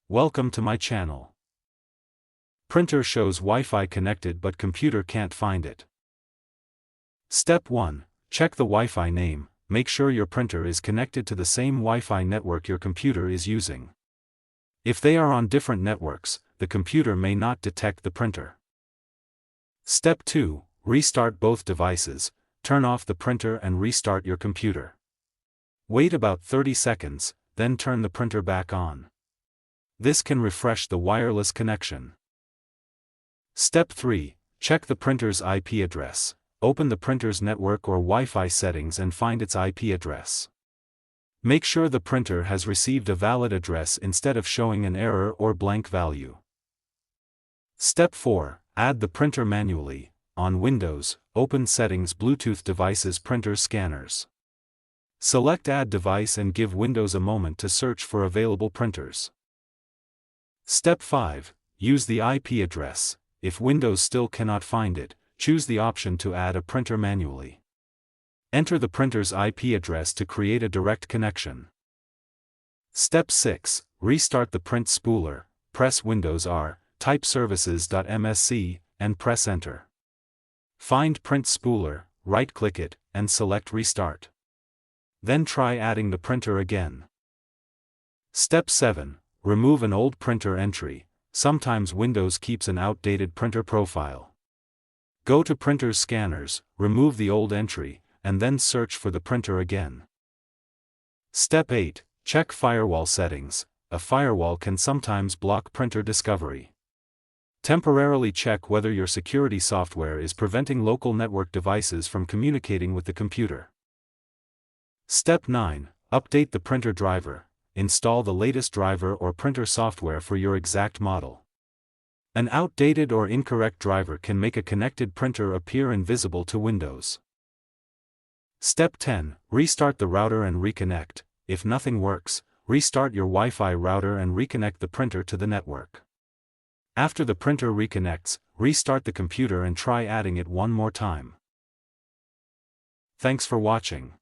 Welcome to my channel. Printer shows Wi-Fi connected but computer can't find it. Step 1. Check the Wi-Fi name. Make sure your printer is connected to the same Wi-Fi network your computer is using. If they are on different networks, the computer may not detect the printer. Step 2. Restart both devices. Turn off the printer and restart your computer. Wait about 30 seconds, then turn the printer back on. This can refresh the wireless connection. Step 3. Check the printer's IP address. Open the printer's network or Wi-Fi settings and find its IP address. Make sure the printer has received a valid address instead of showing an error or blank value. Step 4. Add the printer manually. On Windows, open Settings, Bluetooth Devices, Printers, Scanners. Select Add Device and give Windows a moment to search for available printers. Step 5. Use the IP address. If Windows still cannot find it, choose the option to add a printer manually. Enter the printer's IP address to create a direct connection. Step 6. Restart the print spooler. Press Windows R, type services.msc, and press Enter. Find Print Spooler, right-click it, and select Restart. Then try adding the printer again. Step 7. Remove an old printer entry. Sometimes Windows keeps an outdated printer profile. Go to Printers, Scanners, remove the old entry, and then search for the printer again. Step 8. Check firewall settings. A firewall can sometimes block printer discovery. Temporarily check whether your security software is preventing local network devices from communicating with the computer. Step 9. Update the printer driver. Install the latest driver or printer software for your exact model. An outdated or incorrect driver can make a connected printer appear invisible to Windows. Step 10. Restart the router and reconnect. If nothing works, restart your Wi-Fi router and reconnect the printer to the network. After the printer reconnects, restart the computer and try adding it one more time. Thanks for watching.